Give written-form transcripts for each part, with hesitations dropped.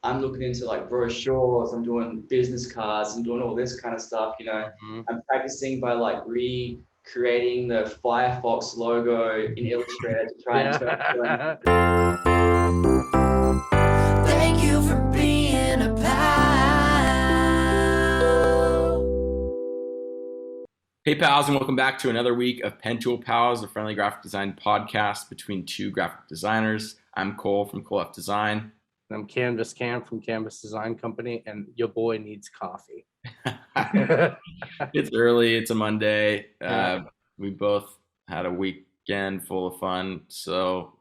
I'm looking into like brochures, I'm doing business cards, I'm doing all this kind of stuff, you know. I'm practicing by like recreating the Firefox logo in Illustrator to try and turn it. Thank you for being a pal. Hey pals, and welcome back to another week of Pentool Pals, a friendly graphic design podcast between two graphic designers. I'm Cole from Cole F Design. I'm Canvas Cam from Canvas Design Company, and your boy needs coffee. It's early, it's a Monday. We both had a weekend full of fun, so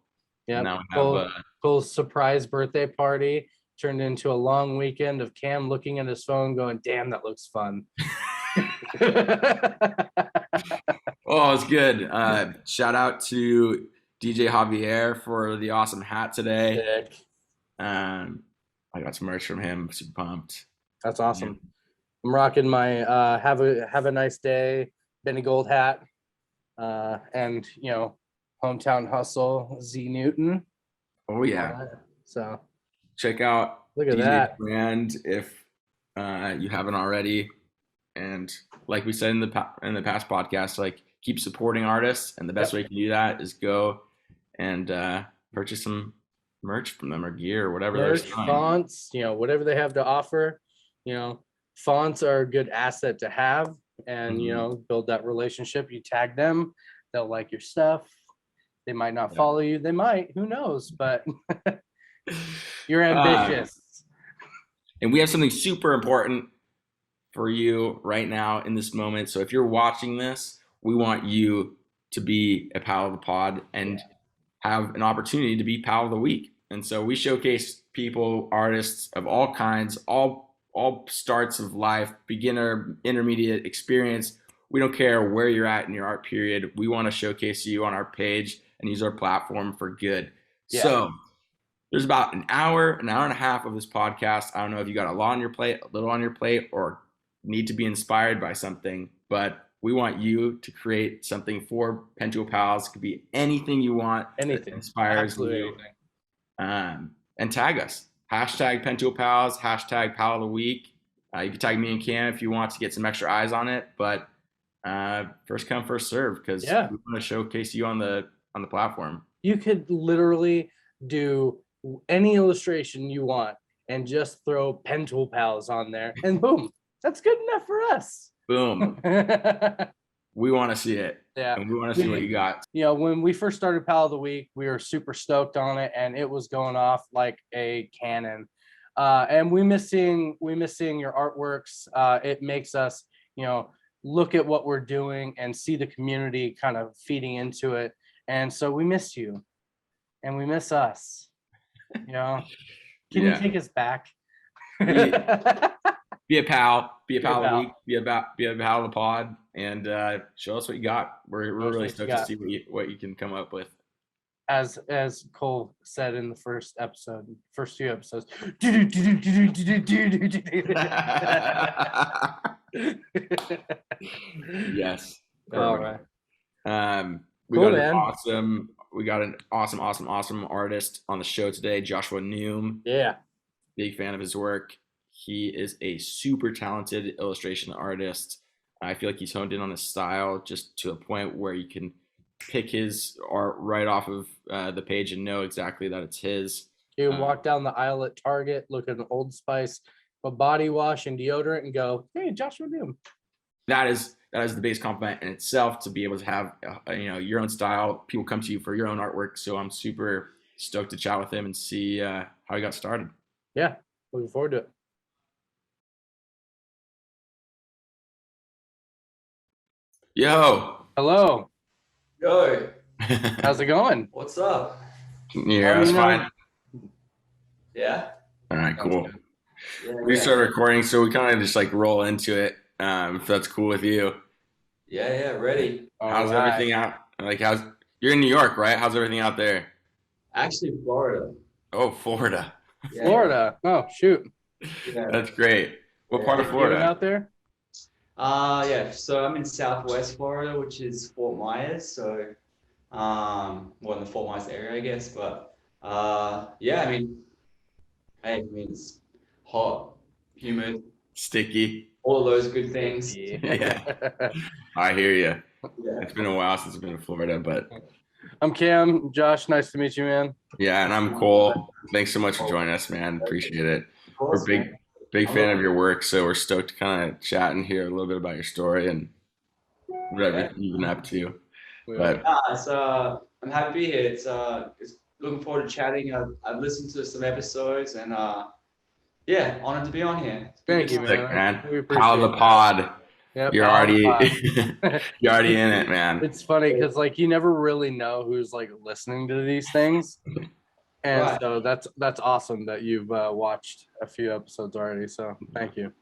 now we have Cole's surprise birthday party turned into a long weekend of Cam looking at his phone going, damn, that looks fun. Oh, it's good. Shout out to DJ Javier for the awesome hat today. Sick. I got some merch from him. Super pumped. That's awesome. Yeah. I'm rocking my have a nice day Benny Gold hat, and hometown hustle Z Newton. Oh yeah. So check out look at DJ that brand if you haven't already. And like we said in the past podcast, like keep supporting artists, and the best way to do that is go and purchase some merch from them or gear or whatever. Merch, fonts, whatever they have to offer. Fonts are a good asset to have, and build that relationship. You tag them, they'll like your stuff. They might not follow you, they might, who knows, but you're ambitious. And we have something super important for you right now in this moment. So if you're watching this, we want you to be a pal of the pod and have an opportunity to be pal of the week. And so we showcase people, artists of all kinds, all starts of life, beginner, intermediate, experience. We don't care where you're at in your art period. We want to showcase you on our page and use our platform for good. Yeah. So there's about an hour and a half of this podcast. I don't know if you got a lot on your plate, a little on your plate, or need to be inspired by something, but we want you to create something for Pentool Pals. It could be anything you want. Anything. That inspires you. And tag us. Hashtag Pentool Pals, hashtag Pal of the Week. You can tag me and Cam if you want to get some extra eyes on it, but first come, first serve, because we want to showcase you on the platform. You could literally do any illustration you want and just throw Pentool Pals on there, and boom, that's good enough for us. Boom. We want to see it. Yeah. And we want to see what you got. When we first started Pal of the Week, we were super stoked on it, and it was going off like a cannon. And we miss seeing your artworks. It makes us, look at what we're doing and see the community kind of feeding into it. And so we miss you, and we miss us. Can you take us back? Be a pal of the week, be a pal of the pod, and show us what you got. We're really stoked to see what you can come up with. As Cole said in the first few episodes. Yes. All right. We got an awesome artist on the show today, Joshua Noom. Yeah. Big fan of his work. He is a super talented illustration artist. I feel like he's honed in on his style just to a point where you can pick his art right off of the page and know exactly that it's his. You can walk down the aisle at Target, look at an Old Spice, a body wash and deodorant, and go, "Hey, Joshua Noom." That is the biggest compliment in itself, to be able to have your own style. People come to you for your own artwork. So I'm super stoked to chat with him and see how he got started. Yeah, looking forward to it. Yo. Hello. Yo. How's it going? What's up? Yeah, that's fine. Yeah. All right, cool. We started recording, so we kind of just like roll into it. If that's cool with you. Yeah, ready. How's everything out? You're in New York, right? How's everything out there? Actually, Florida. Oh, Florida. Yeah. Florida. Oh, shoot. Yeah. That's great. What part of Florida? Out there? So I'm in Southwest Florida, which is Fort Myers. So, in the Fort Myers area, I guess. But, Hey, it means hot, humid, Sticky. all of those good things. Yeah, I hear you. Yeah. It's been a while since I've been to Florida, but I'm Cam. Josh, nice to meet you, man. yeah, and I'm Cole. Thanks so much for joining us, man. Appreciate it. Of We're course, man. big I'm fan looking- of your work, so we're stoked to kind of chat and hear a little bit about your story and whatever you've been up to. But I'm happy to be here. It's looking forward to chatting. I've listened to some episodes and yeah, honored to be on here. Thank you, sick, man. man. We Pal of the appreciate pod. Yep, You're pal of the already pod. you're already in it, man. It's funny because like you never really know who's like listening to these things, and Right. so that's awesome that you've watched a few episodes already. So thank you.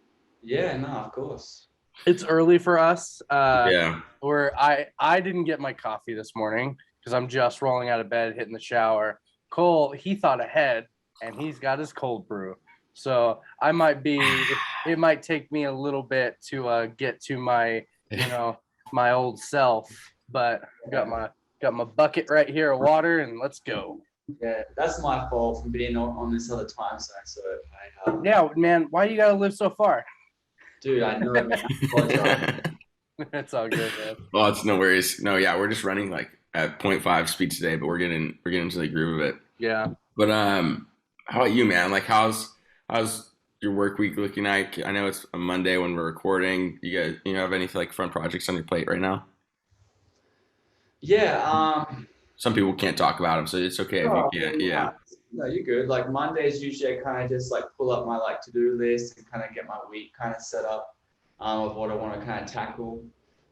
Yeah, no, of course. It's early for us. Yeah. Where I didn't get my coffee this morning because I'm just rolling out of bed, hitting the shower. Cole, he thought ahead and he's got his cold brew. So I might be. It might take me a little bit to get to my my old self, but got my bucket right here of water and let's go. Yeah, that's my fault for being on this other time zone. So Yeah, man, why you gotta live so far? dude, I know, man. I apologize. It's all good, man. Well, it's no worries. No, yeah, we're just running like at 0.5 speed today, but we're getting into the groove of it. Yeah. But how about you, man? Like how's your work week looking like? I know it's a Monday when we're recording. You guys, have any like fun projects on your plate right now? Yeah, Some people can't talk about them, so it's okay if you can't. Yeah. No, you're good. Like Mondays, usually I kind of just like pull up my like to-do list and kind of get my week kind of set up of what I want to kind of tackle.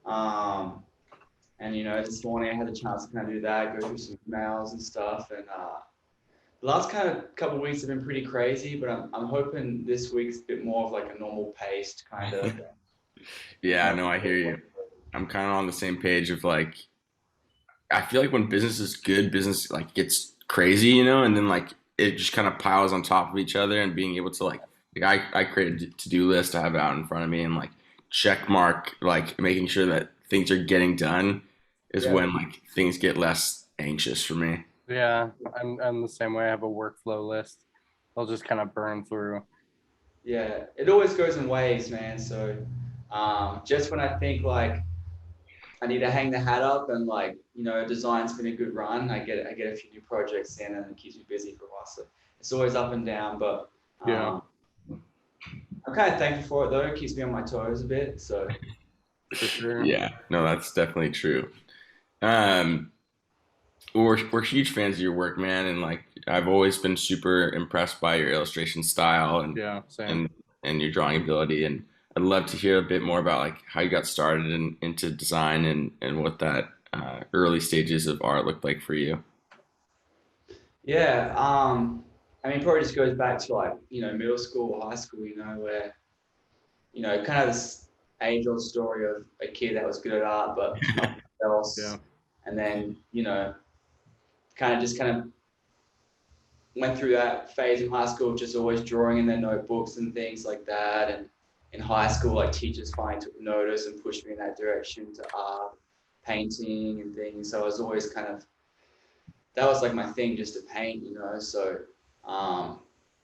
And this morning I had the chance to kind of do that, go through some emails and stuff. And the last kind of couple of weeks have been pretty crazy, but I'm hoping this week's a bit more of like a normal paced kind of. Yeah, no, I hear you. I'm kind of on the same page of like, I feel like when business is good, business like gets crazy, and then like it just kind of piles on top of each other, and being able to like I create a to-do list to have out in front of me and like check mark, like making sure that things are getting done is when like things get less anxious for me. Yeah, I'm the same way. I have a workflow list. I'll just kind of burn through. Yeah, it always goes in waves, man. So just when I think like I need to hang the hat up and like, design's been a good run, I get a few new projects in and it keeps me busy for a while. So it's always up and down, but Yeah. I'm kind of thankful for it though. It keeps me on my toes a bit. So For sure. Yeah, no, that's definitely true. We're huge fans of your work, man, and like I've always been super impressed by your illustration style and Yeah, same. and your drawing ability. And I'd love to hear a bit more about like how you got started into design and what that early stages of art looked like for you. yeah, I mean, probably just goes back to like, middle school or high school, where, kind of this age-old story of a kid that was good at art, but nothing else. Yeah. And then, kind of went through that phase in high school, just always drawing in their notebooks and things like that. And in high school, like teachers finally took notice and pushed me in that direction to art, painting and things. So I was always that was like my thing, just to paint, so,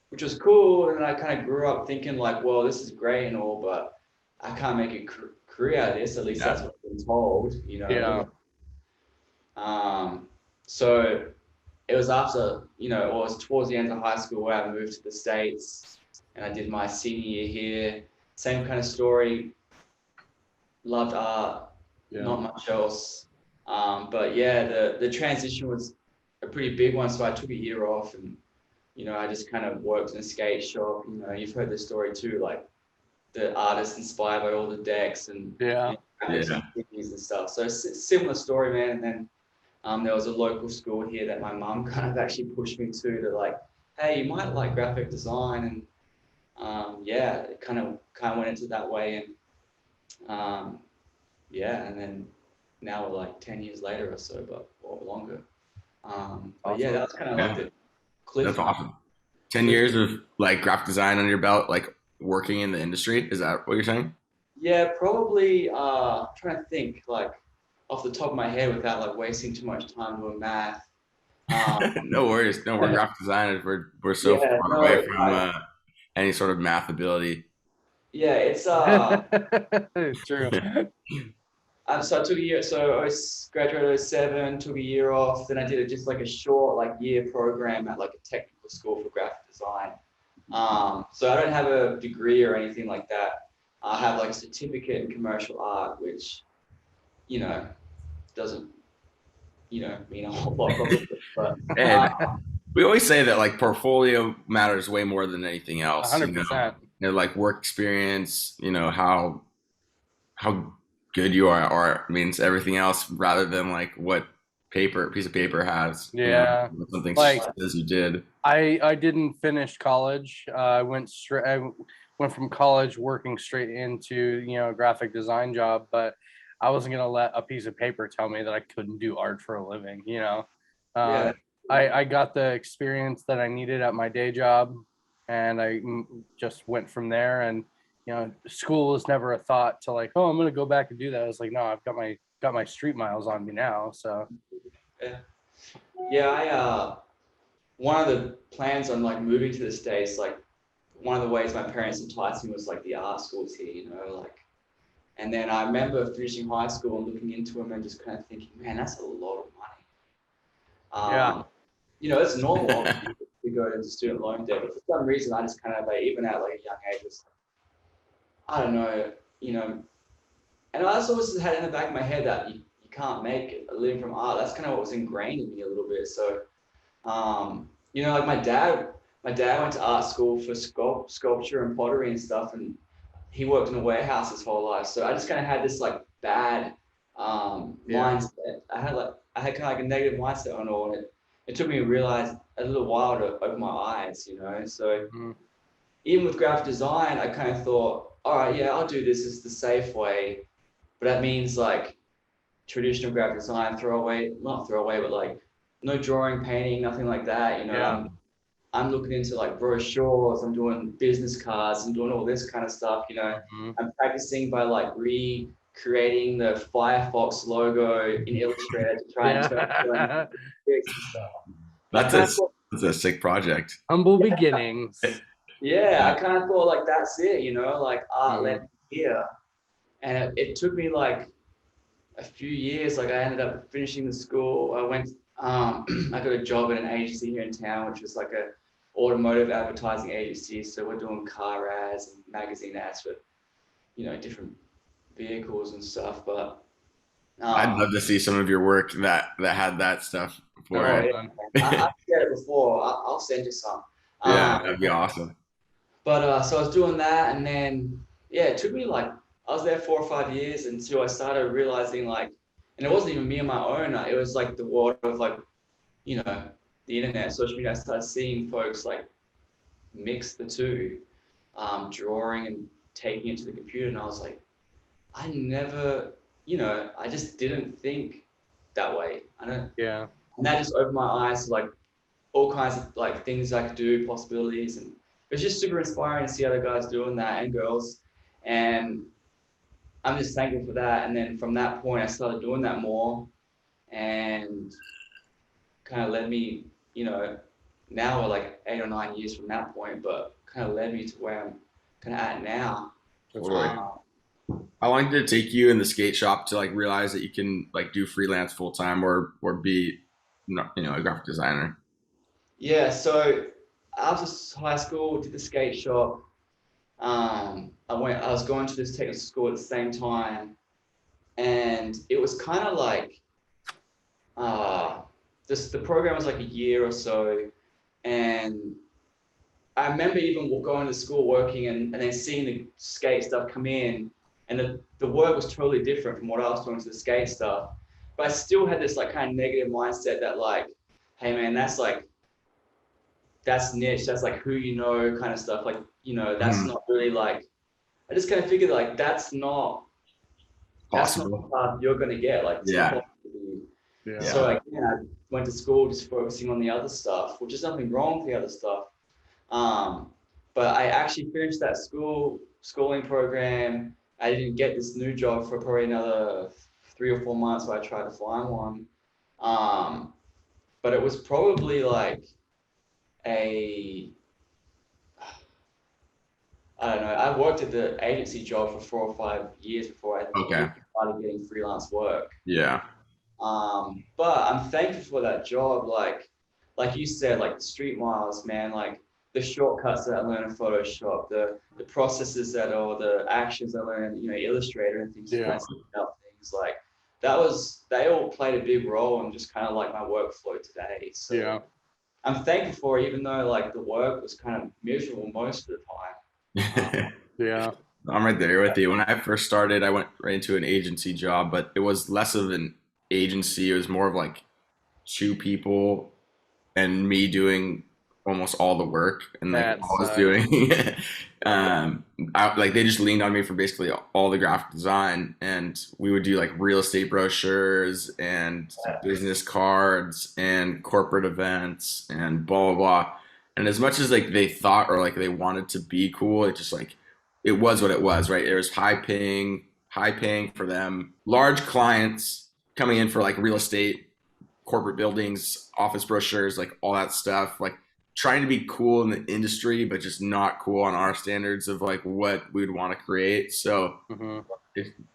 which was cool. And then I kind of grew up thinking like, well, this is great and all, but I can't make a career out of this. At least that's what I've been told, Yeah. So it was after, it was towards the end of high school where I moved to the States and I did my senior year here. Same kind of story. Loved art, not much else. But yeah, the transition was a pretty big one. So I took a year off and, I just kind of worked in a skate shop. You've heard the story too, like the artist inspired by all the decks and and stuff. So similar story, man. And then there was a local school here that my mum kind of actually pushed me to like, hey, you might like graphic design. And it kind of went into that way. And and then now we're like 10 years later or so, or longer. But yeah, that was kind of like the cliff. That's awesome. 10 years of like graphic design under your belt, like working in the industry. Is that what you're saying? Yeah, probably. Trying to think like off the top of my head without like wasting too much time doing math. No worries. No, we're graphic designers. We're so Yeah, far no, away from any sort of math ability. yeah, it's True. so I took a year. So I was graduated '07, took a year off. Then I did just like a short like year program at like a technical school for graphic design. So I don't have a degree or anything like that. I have like a certificate in commercial art, which you know doesn't mean a whole lot probably, but And we always say that like portfolio matters way more than anything else. 100%. Like work experience. How good you are, or means everything else, rather than like what piece of paper has. Yeah. Something Like says you did. I didn't finish college. I went from college working straight into, a graphic design job, but I wasn't gonna let a piece of paper tell me that I couldn't do art for a living, yeah, I got the experience that I needed at my day job, and I just went from there. And school was never a thought to like, oh, I'm gonna go back and do that. I was like, no, I've got my street miles on me now. So yeah, yeah. One of the plans on like moving to the States, like one of the ways my parents enticed me was like the art schools here, like. And then I remember finishing high school and looking into them and just kind of thinking, man, that's a lot of money. yeah, It's normal obviously, to go into student loan debt, but for some reason I just kind of like, even at like a young age, was like, I don't know, and I also always had in the back of my head that you can't make a living from art. That's kind of what was ingrained in me a little bit. So, like my dad went to art school for sculpture and pottery and stuff, and he worked in a warehouse his whole life. So I just kind of had this like bad mindset. I had kind of like a negative mindset on all, and it took me to realize a little while to open my eyes, So even with graphic design, I kind of thought, all right, yeah, I'll do this. This is the safe way, but that means like traditional graphic design, not throw away, but like no drawing, painting, nothing like that. Yeah. I'm looking into like brochures, I'm doing business cards, I'm doing all this kind of stuff, I'm practicing by like recreating the Firefox logo in Illustrator to try and turn it into stuff. That's a sick project. Humble beginnings. Yeah, I kind of thought like that's it, like art led me here. And it took me like a few years. Like I ended up finishing the school. I got a job at an agency here in town, which was like a automotive advertising agency. So we're doing car ads and magazine ads for, different vehicles and stuff. But I'd love to see some of your work that had that stuff for it. I've said it before. I'll send you some. Yeah, that'd be awesome. But so I was doing that, and then it took me like I was there 4 or 5 years until I started realizing like, and it wasn't even me on my own. It was like the world of like, the internet, social media. I started seeing folks like mix the two, drawing and taking it to the computer, and I was like, I never, I just didn't think that way. Yeah. And that just opened my eyes to like all kinds of like things I could do, possibilities, and it was just super inspiring to see other guys doing that and girls, and I'm just thankful for that. And then from that point, I started doing that more, and kind of led me, now we're like 8 or 9 years from that point, but kind of led me to where I'm kind of at now. How long did it take you in the skate shop to like realize that you can like do freelance full time or be, a graphic designer? Yeah, so after high school, did the skate shop. I was going to this technical school at the same time, and it was kind of like, the program was like a year or so, and I remember even going to school working and then seeing the skate stuff come in, and the work was totally different from what I was doing to the skate stuff, but I still had this like kind of negative mindset that like, hey man, that's niche, that's like who kind of stuff, like that's not really like, I just kind of figured like that's not Possible. the path you're gonna get, like Yeah. So again, I went to school just focusing on the other stuff, which is nothing wrong with the other stuff, but I actually finished that schooling program. I didn't get this new job for probably another 3 or 4 months where I tried to find one. but it was probably like I don't know. I worked at the agency job for 4 or 5 years before I started getting freelance work. Yeah. But I'm thankful for that job. Like you said, like the street miles, man, like the shortcuts that I learned in Photoshop, the processes or the actions I learned, Illustrator and things like things like they all played a big role in just kind of like my workflow today. So I'm thankful for it, even though like the work was kind of miserable most of the time. Yeah. I'm right there with you. When I first started, I went right into an agency job, but it was less of an agency. It was more of like two people and me doing almost all the work, and like all I was doing like they just leaned on me for basically all the graphic design, and we would do like real estate brochures and business cards and corporate events and blah blah blah. And as much as like they thought or like they wanted to be cool, it just like it was what it was, right? It was high paying for them, large clients coming in for like real estate, corporate buildings, office brochures, like all that stuff, like trying to be cool in the industry, but just not cool on our standards of like what we would want to create. So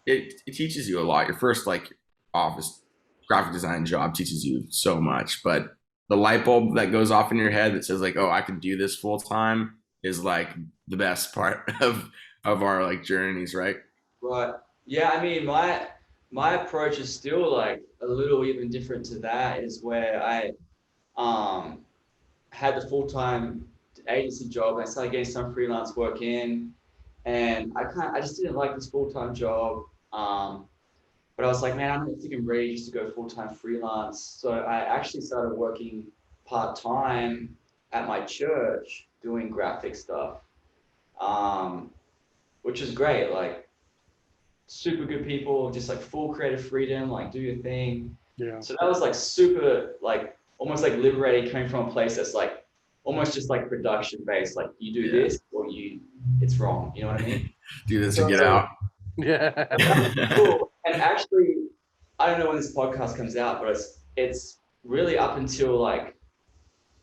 it teaches you a lot. Your first like office graphic design job teaches you so much, but the light bulb that goes off in your head that says like, oh, I can do this full time is like the best part of our like journeys, right? Right. Yeah, I mean, my approach is still like a little even different to that, is where I had the full-time agency job and I started getting some freelance work in, and I just didn't like this full-time job. But I was like, man, I don't think I'm ready just to go full-time freelance. So I actually started working part-time at my church doing graphic stuff, which is great. Like super good people, just like full creative freedom, like do your thing. Yeah. So that was like super, like almost like liberating, coming from a place that's like almost just like production based. Like you do this or it's wrong. You know what I mean? Do this and get out. Yeah. Cool. And actually, I don't know when this podcast comes out, but it's really up until like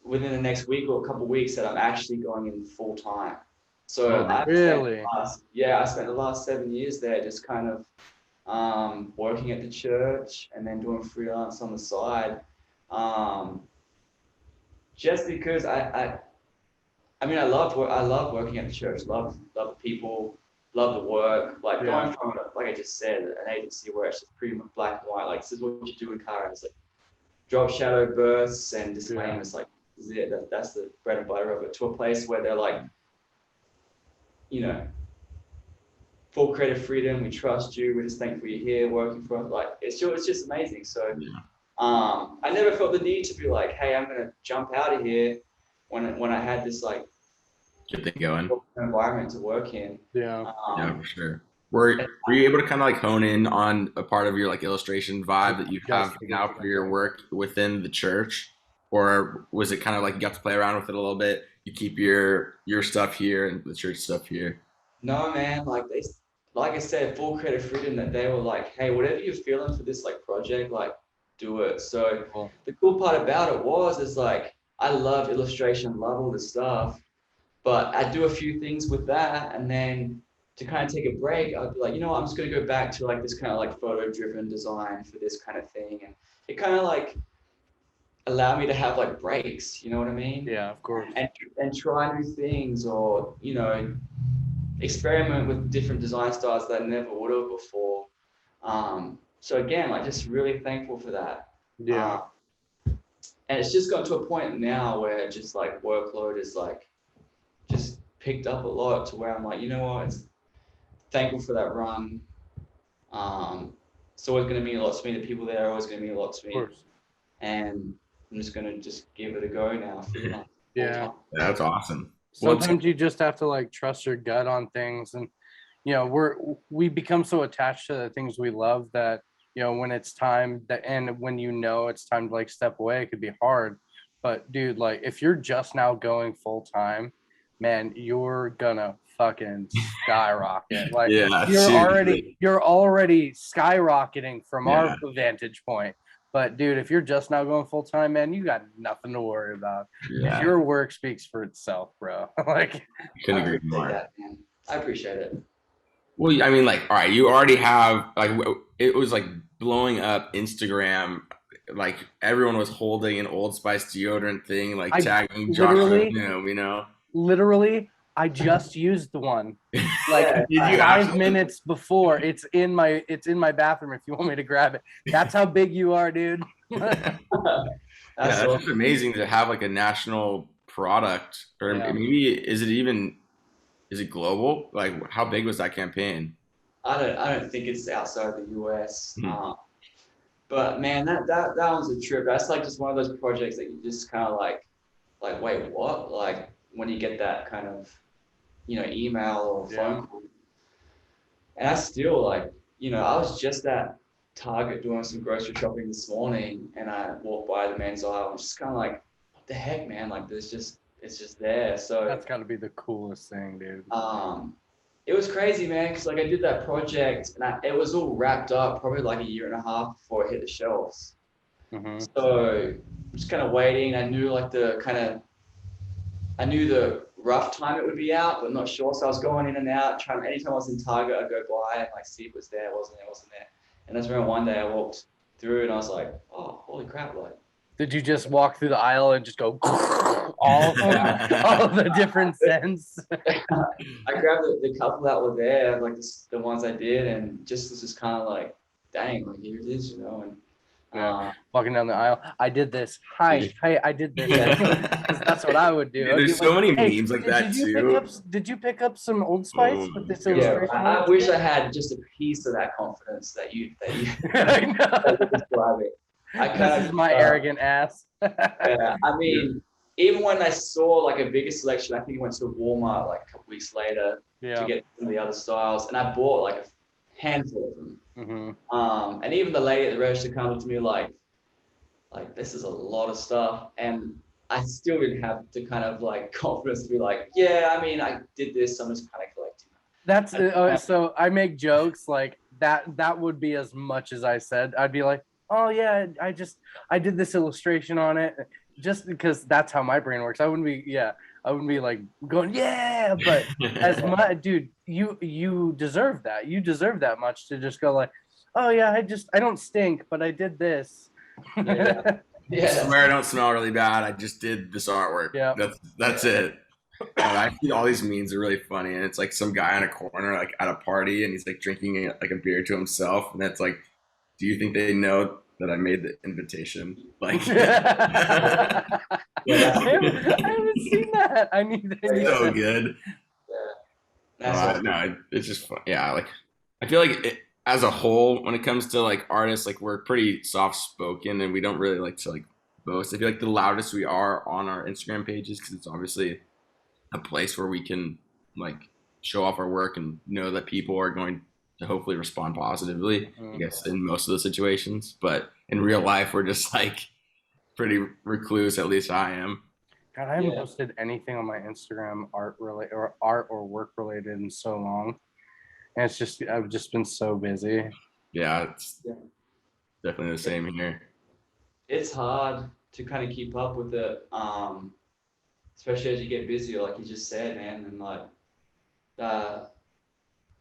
within the next week or a couple of weeks that I'm actually going in full time. So I spent the last 7 years there just kind of working at the church and then doing freelance on the side. Just because I mean I love working at the church, love the people, love the work. Like going from, like I just said, an agency where it's just pretty much black and white, like this is what you do in car, it's like drop shadow bursts and disclaimers, like this is it, that's the bread and butter of it, to a place where they're like, full creative freedom, we trust you, we're just thankful you're here working for us. Like it's just amazing. So I never felt the need to be like, hey, I'm gonna jump out of here when I had this like get thing going environment to work in. Yeah, for sure. Were you able to kind of like hone in on a part of your like illustration vibe that you have now for your work within the church, or was it kind of like you got to play around with it a little bit? You keep your stuff here and the church stuff here? No, man. Like I said, full creative freedom. That they were like, hey, whatever you're feeling for this like project, like do it. So the cool part about it is like I love illustration, love all this stuff, but I do a few things with that, and then to kind of take a break, I'd be like, I'm just going to go back to like this kind of like photo-driven design for this kind of thing, and it kind of like allow me to have like breaks, you know what I mean? Yeah, of course. And try new things, or experiment with different design styles that I never would have before. So again, like just really thankful for that. Yeah. And it's just got to a point now where just like workload is like just picked up a lot to where I'm like, it's thankful for that run. It's always going to mean a lot to me. The people there are always going to mean a lot to me. Of course. And I'm just going to just give it a go now. Yeah, that's awesome. Sometimes you just have to like trust your gut on things, and we become so attached to the things we love that when it's time and when it's time to like step away, it could be hard. But dude, like if you're just now going full time, man, you're gonna fucking skyrocket. Like you're already skyrocketing from our vantage point. But dude, if you're just now going full time, man, you got nothing to worry about. Yeah. Your work speaks for itself, bro. Like, Couldn't I agree appreciate more. that, man. I appreciate it. Well, I mean, like, all right, you already have like it was like blowing up Instagram. Like everyone was holding an Old Spice deodorant thing, like I tagging Joshua literally- Noom, you know. literally, I just used the one like Yeah, Did you 5 actually? minutes before. It's in my bathroom if you want me to grab it. That's how big you are, dude. That's That's awesome. just amazing to have like a national product, or Yeah. maybe is it global? Like, how big was that campaign? I don't think it's outside the US. Mhm. But man, that one's a trip. That's like just one of those projects that you just kind of like wait, what? Like when you get that kind of, email or phone call. And I still like, I was just at Target doing some grocery shopping this morning, and I walked by the men's aisle. I'm just kind of like, what the heck, man? Like it's just there. So That's got to be the coolest thing, dude. it was crazy, man, because like I did that project and it was all wrapped up probably like a year and a half before it hit the shelves. Mhm. So I'm just kind of waiting. I knew the rough time it would be out, but not sure. So I was going in and out, anytime I was in Target, I'd go by and like see if it was there, wasn't there. And that's when one day I walked through and I was like, oh, holy crap, like. Did you just walk through the aisle and just go all of the different scents? I grabbed the couple that were there, like the ones I did, and just was just kind of like, dang, like here it is, and Walking down the aisle. I did this. Hi, I did this. 'Cause that's what I would do. Dude, I'd be there's so like, many "Hey, memes like that Did too. you pick up some Old Spice with this Yeah, yeah, illustration? I wish I had just a piece of that confidence that you I know. that you're describing. This is my arrogant ass. Yeah, I mean, even when I saw like a bigger selection, I think I went to Walmart like a couple weeks later to get some of the other styles, and I bought like a handful of them. Mm-hmm. And even the lady at the register kind of looked at me like this is a lot of stuff, and I still didn't have the kind of like confidence to be like, yeah, I mean, I did this, so I'm just kind of collecting. That's so I make jokes like that. That would be as much as I said. I'd be like, oh yeah, I did this illustration on it, just because that's how my brain works. I wouldn't be like going, yeah, but as much, dude, you deserve that. You deserve that much to just go like, oh yeah, I don't stink, but I did this. Yeah. I swear I don't smell really bad. I just did this artwork. Yeah. That's it. I see all these memes are really funny, and it's like some guy in a corner, like at a party, and he's like drinking like a beer to himself, and it's like, do you think they know that I made the invitation? Like, I haven't seen that. I need so good. That's It's just fun. Yeah, like I feel like as a whole, when it comes to like artists, like we're pretty soft spoken, and we don't really like to like boast. I feel like the loudest we are on our Instagram pages, because it's obviously a place where we can like show off our work and know that people are going to hopefully respond positively, I guess, in most of the situations. But in real life, we're just like pretty recluse, at least I am. God, I haven't posted anything on my Instagram art or work related in so long. And I've just been so busy. Yeah, it's definitely the same here. It's hard to kind of keep up with it, especially as you get busier, like you just said, man. And like the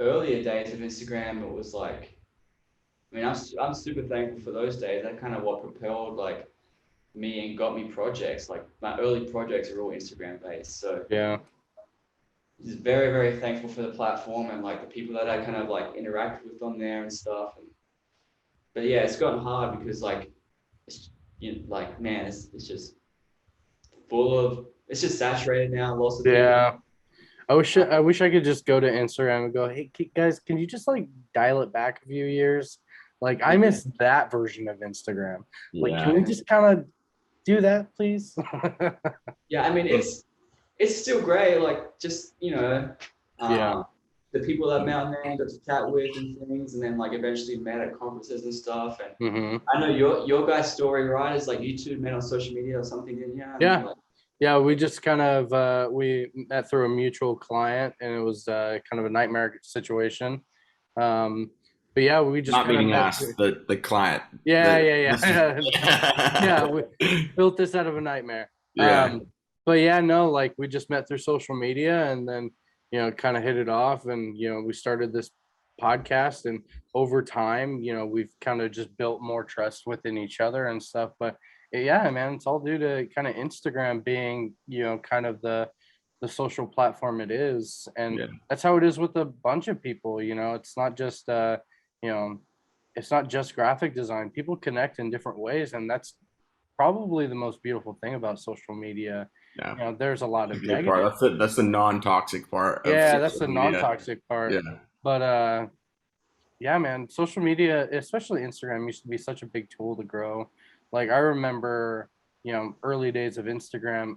earlier days of Instagram, it was like, I mean, I'm super thankful for those days. That kind of what propelled like me and got me projects. Like my early projects are all Instagram based, so yeah, just very, very thankful for the platform and like the people that I kind of like interact with on there and stuff. But yeah, it's gotten hard because like, man, it's just it's just saturated now. Lots of yeah. I wish I could just go to Instagram and go, hey guys, can you just like dial it back a few years? Like I miss that version of Instagram. Like, can we just kind of do that, please? Yeah, I mean it's still great. Like just the people that I met on there and got to chat with and things, and then like eventually met at conferences and stuff. And I know your guys' story, right? Is like you two met on social media or something, didn't you? Yeah. Yeah, we just kind of we met through a mutual client, and it was kind of a nightmare situation. but yeah, we just Not kind of meaning met. us, the client. Yeah, The- yeah. We built this out of a nightmare. Yeah. But yeah, no, like we just met through social media, and then kind of hit it off, and we started this podcast, and over time, we've kind of just built more trust within each other and stuff. But yeah, man, it's all due to kind of Instagram being, kind of the social platform it is, and Yeah. that's how it is with a bunch of people. It's not just you know it's not just graphic design. People connect in different ways, and that's probably the most beautiful thing about social media. Yeah. There's a lot The of good part. negative. That's the non-toxic part of Yeah, that's social the media. non-toxic part. Yeah. But yeah, man, social media, especially Instagram, used to be such a big tool to grow. Like I remember, early days of Instagram,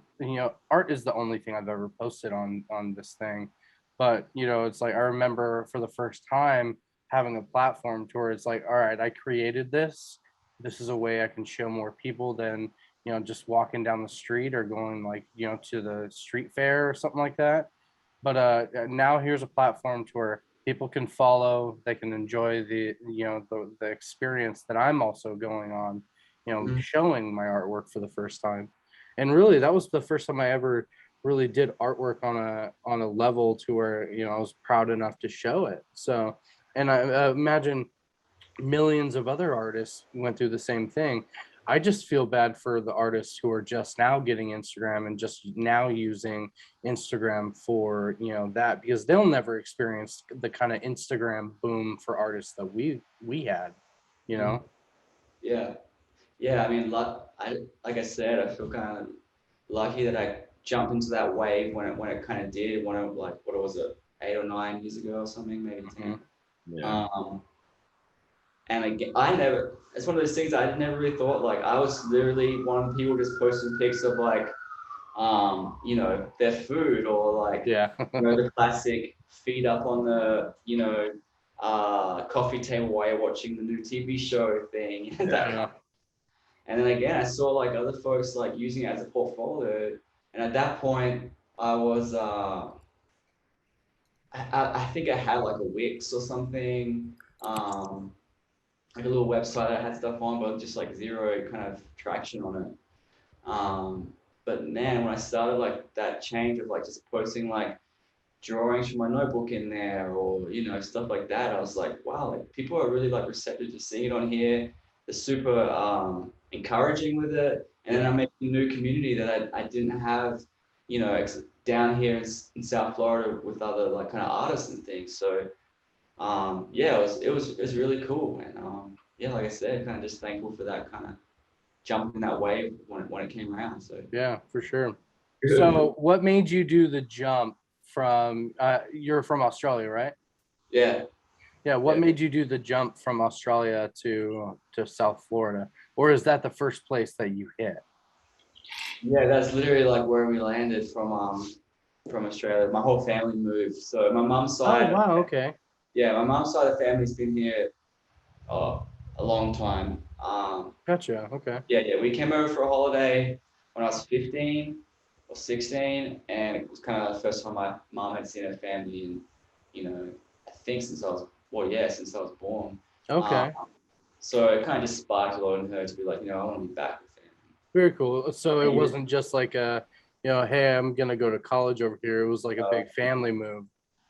art is the only thing I've ever posted on this thing. But, it's like I remember for the first time having a platform to where it's like, all right, I created this. This is a way I can show more people than, just walking down the street or going like, to the street fair or something like that. But now here's a platform to where people can follow, they can enjoy the experience that I'm also going on, showing my artwork for the first time. And really that was the first time I ever really did artwork on a level to where I was proud enough to show it. So, and I imagine millions of other artists went through the same thing. I just feel bad for the artists who are just now getting Instagram and just now using Instagram for, that, because they'll never experience the kind of Instagram boom for artists that we had, you know? Yeah. Yeah, I mean, like I said, I feel kind of lucky that I jumped into that wave when it kind of did, when it, like, what was it, 8 or 9 years ago or something, maybe 10. Yeah. And again, it's one of those things I never really thought, like, I was literally one of the people just posting pics of, like, their food, or like, Yeah. the classic feed up on the, coffee table while you're watching the new TV show thing. Yeah. And then again, I saw like other folks like using it as a portfolio. And at that point, I was, I think I had like a Wix or something, like a little website I had stuff on, but just like zero kind of traction on it. But man, when I started like that change of like just posting like drawings from my notebook in there, or stuff like that, I was like, wow, like people are really like receptive to seeing it on here. They're super encouraging with it, and then I'm making a new community that I didn't have, down here in South Florida with other like kind of artists and things. So yeah, it was really cool, and yeah, like I said, kind of just thankful for that kind of jump in that wave when it came around. So Yeah, for sure. So what made you do the jump from, you're from Australia, right? yeah. Yeah, what Yeah. made you do the jump from Australia to South Florida? Or is that the first place that you hit? Yeah, that's literally like where we landed from Australia. My whole family moved. So my mom's Oh, side, wow, okay. yeah, my mom's side of the family's been here a long time. Gotcha. Okay. Yeah, we came over for a holiday when I was 15 or 16, and it was kind of the first time my mom had seen her family in, I think since I was born. Um, Okay. so it kind of just sparked a lot in her to be like, I want to be back with family. Very cool. So it And wasn't just like hey, I'm gonna go to college over here. It was like a uh, big family move.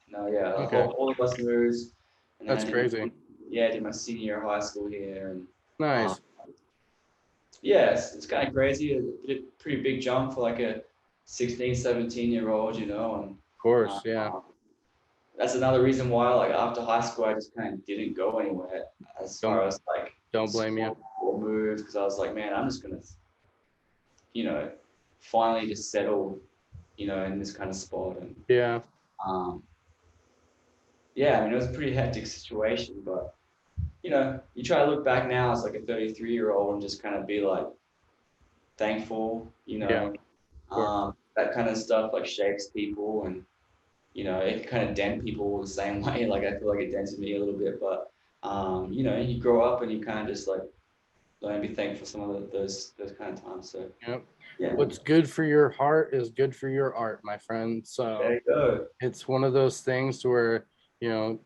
no, yeah, Okay. all of us moved, and then That's crazy. I did my senior year of high school here, and Nice. yeah, it's kind of crazy. A pretty big jump for like a 16, 17-year-old, and Of course. Yeah. that's another reason why, like, after high school, I just kind of didn't go anywhere as far Don't as like don't blame you. school or move, because I was like, man, I'm just gonna, finally just settle, in this kind of spot. And Yeah. yeah, I mean, it was a pretty hectic situation, but you try to look back now as like a 33-year-old and just kind of be like thankful, Yeah. that kind of stuff like shapes people, and it can kind of dent people the same way. Like I feel like it dented me a little bit, but you grow up and you kind of just like learn to be thankful for some of those kind of times. So Yep. yeah, What's good for your heart is good for your art, my friend. there So you go. it's one of those things where, you know,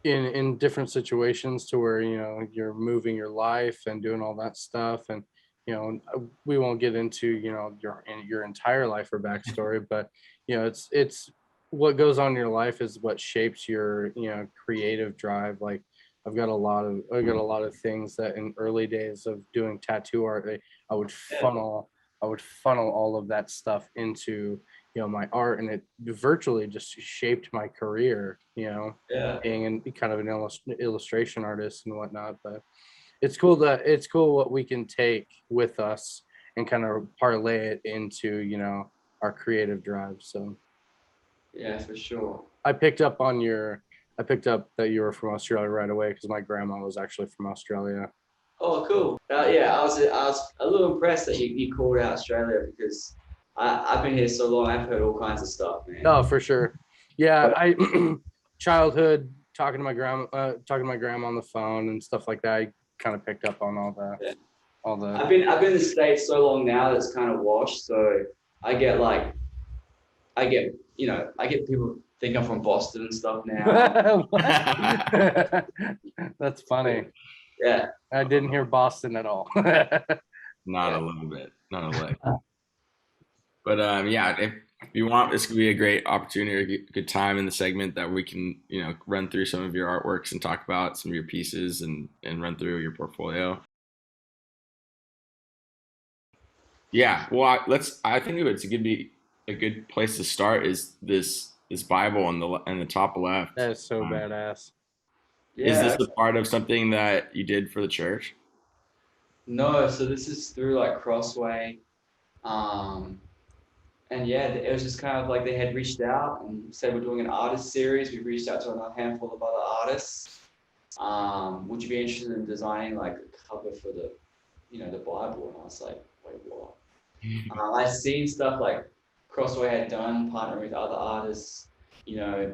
in different situations to where, you know, you're moving your life and doing all that stuff. And, you know, we won't get into, you know, your entire life or backstory, but, you know, it's what goes on in your life is what shapes your, you know, creative drive. Like I got a lot of things that in early days of doing tattoo art, I would funnel I would funnel all of that stuff into, you know, my art, and it virtually just shaped my career, you know, Yeah. being kind of an illustration artist and whatnot. But it's cool what we can take with us and kind of parlay it into, you know, our creative drive. So Yeah, for sure. I picked up that you were from Australia right away because my grandma was actually from Australia. Oh, cool. Yeah, I was a little impressed that you called out Australia because I've been here so long. I've heard all kinds of stuff, man. Oh, for sure. Yeah, But I childhood talking to my grandma on the phone and stuff like that. I kind of picked up on yeah. all the I've been in the States so long now that it's kind of washed. So I get like I get people think I'm from Boston and stuff now. What? That's funny. Yeah. I didn't hear Boston at all. Not a little bit, not a lick. But yeah, if you want, this could be a great opportunity, a good time in the segment that we can, you know, run through some of your artworks and talk about some of your pieces and run through your portfolio. Yeah, well, I think it's gonna be a good place to start. Is this Bible on the top left? That is so Um, badass. is this Yeah. a part of something that you did for the church? No, so this is through like Crossway. Um, and yeah, it was just kind of like they had reached out and said we're doing an artist series. We reached out to a handful of other artists. Would you be interested in designing like a cover for the Bible? And I was like, wait, what? I've seen stuff like Crossway had done, partnering with other artists, you know,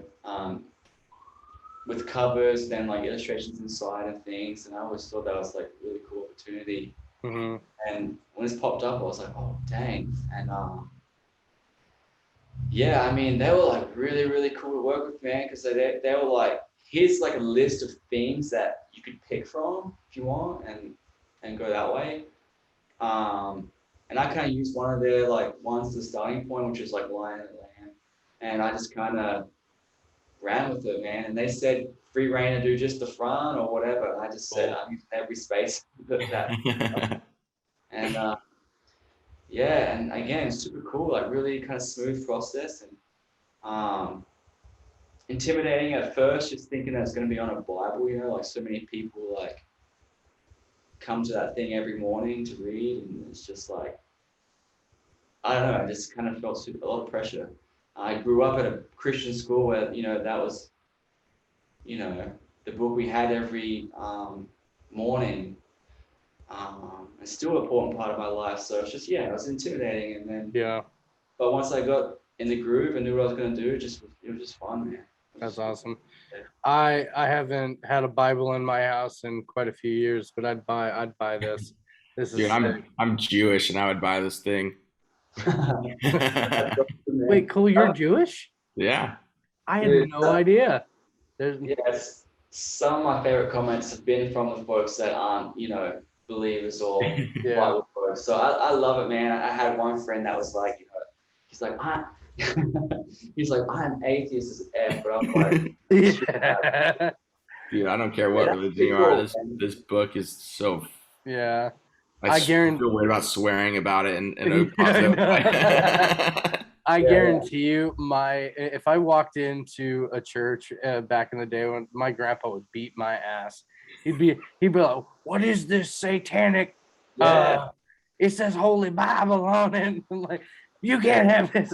with covers, then like illustrations inside and things. And I always thought that was like a really cool opportunity. Hmm. And when this popped up, I was like, oh, dang. And yeah, I mean, they were like really, really cool to work with, man, because they were like, here's like a list of themes that you could pick from if you want and go that way. And I kind of used one of their like ones as the starting point, which is like Lion and Lamb. And I just kind of ran with it, man. And they said free reign to do just the front or whatever. And I just said, I'm using every space that. And yeah, and again, super cool, like really kind of smooth process and intimidating at first, just thinking that it's going to be on a Bible, you know, like so many people like come to that thing every morning to read, and it's just like, I don't know, I just kind of felt a lot of pressure. I grew up at a Christian school where, you know, that was, you know, the book we had every morning. It's still an important part of my life. So it's just, yeah, it was intimidating. And then, Yeah, but once I got in the groove and knew what I was going to do, it was just fun, man. that's awesome. Yeah. I haven't had a Bible in my house in quite a few years, but I'd buy this. This Dude, is sick. I'm Jewish and I would buy this thing. Wait, cool, you're Jewish? Yeah. I had Dude, no idea. There's yes, some of my favorite comments have been from the folks that aren't, you know, believers or yeah. Bible folks. So I love it, man. I had one friend that was like, you know, he's like, he's like, I'm atheist as F, but I'm like, Yeah. Dude, I don't care what Yeah, religion you cool, are. man. This book is so. Yeah. I I guarantee. feel weird about swearing about it and I guarantee you, if I walked into a church back in the day when my grandpa would beat my ass, he'd be like, "What is this satanic? Yeah. It says Holy Bible on it." I'm like, you can't have this.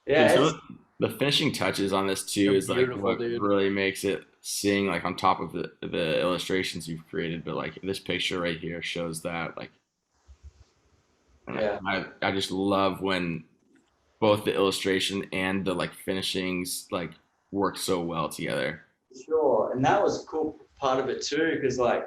Yeah, Dude, it's, the finishing touches on this too They're is like beautiful, what dude. really makes it sing, like on top of the illustrations you've created. But like this picture right here shows that, like, and yeah. I just love when both the illustration and the like finishings like work so well together. Sure. And that was a cool part of it too, because like,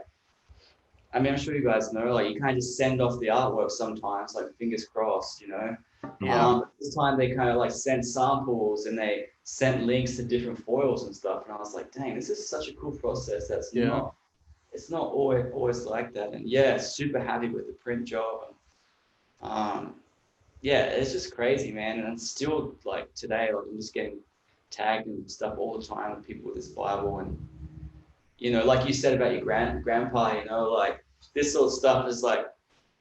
I mean, I'm sure you guys know, like you can't just send off the artwork sometimes, like fingers crossed, you know. Yeah. This time they kind of like sent samples and they sent links to different foils and stuff. And I was like, dang, this is such a cool process. That's not, it's not always like that. And yeah, super happy with the print job. Yeah, it's just crazy, man. And it's still like today, like I'm just getting tagged and stuff all the time with people with this Bible. And, you know, like you said about your grandpa, you know, like this sort of stuff is like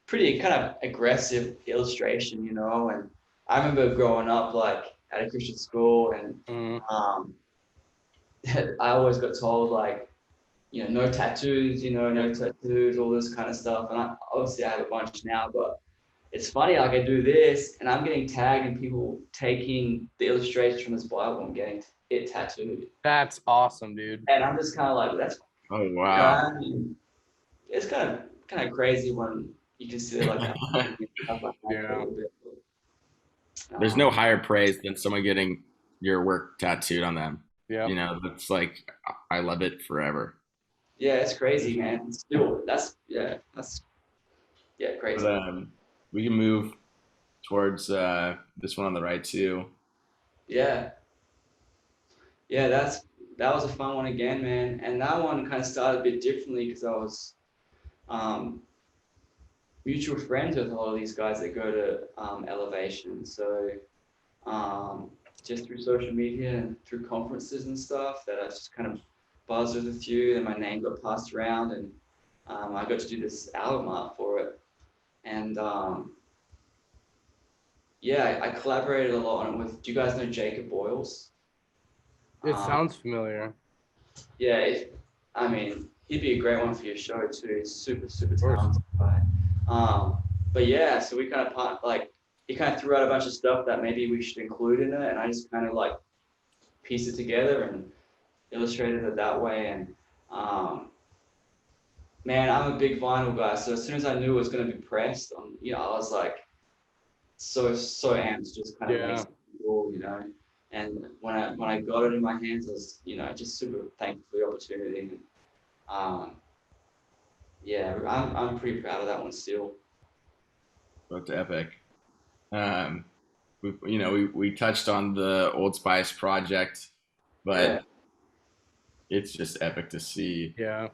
pretty kind of aggressive illustration, you know. And I remember growing up like at a Christian school and I always got told like, you know, no tattoos, you know, no tattoos, all this kind of stuff. And obviously I have a bunch now, but it's funny, like I do this and I'm getting tagged and people taking the illustrations from this Bible and getting it tattooed. That's awesome, dude. And I'm just kind of like, that's, Oh, wow. I mean, it's kind of crazy when you consider like that. Yeah. There's no higher praise than someone getting your work tattooed on them. Yeah. You know, that's like, I love it forever. Yeah, it's crazy, man. Still, that's crazy. But, we can move towards this one on the right too. Yeah, that was a fun one again, man. And that one kind of started a bit differently because I was mutual friends with a lot of these guys that go to Elevation. So just through social media and through conferences and stuff, that I just kind of buzzed with a few, and my name got passed around, and I got to do this album art for it. And yeah, I collaborated a lot on it with, do you guys know Jacob Boyles? It sounds familiar. Yeah, I mean, he'd be a great one for your show too. He's super talented guy. But yeah, so we kind of he kind of threw out a bunch of stuff that maybe we should include in it, and I just kind of like pieced it together and illustrated it that way. And man, I'm a big vinyl guy, so as soon as I knew it was going to be pressed, you know, I was like so amped, just kind of make something cool, you know. And when I got it in my hands, I was, you know, just super thankful for the opportunity. Yeah, I'm pretty proud of that one still. That's epic. We touched on the Old Spice project, but it's just epic to see. Yeah.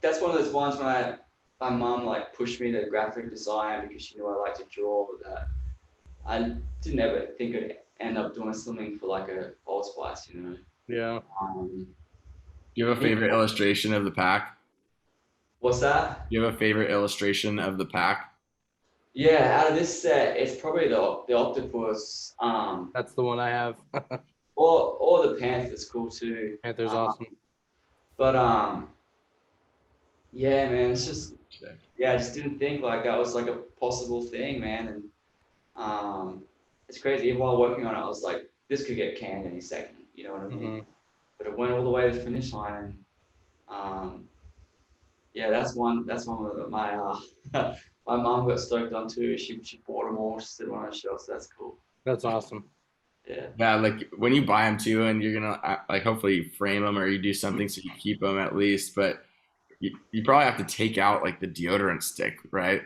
That's one of those ones when my mom like pushed me to graphic design because she knew I liked to draw. That I didn't ever think I'd end up doing something for like a Old Spice, you know. Yeah. Do you have a favorite illustration of the pack? What's that? Do you have a favorite illustration of the pack? Yeah, out of this set, it's probably the octopus. That's the one I have. or the panther's cool too. Panther's awesome. But yeah, man, it's just I just didn't think like that was like a possible thing, man. And it's crazy. Even while working on it, I was like, this could get canned any second. You know what I mean? Mm-hmm. But it went all the way to the finish line. And yeah, that's one of my my mom got stoked on too. She bought them all. She stood on her shelf. So that's cool. That's awesome. Yeah. Yeah, like when you buy them too, and you're gonna like hopefully you frame them or you do something so you keep them at least. But you probably have to take out like the deodorant stick, right?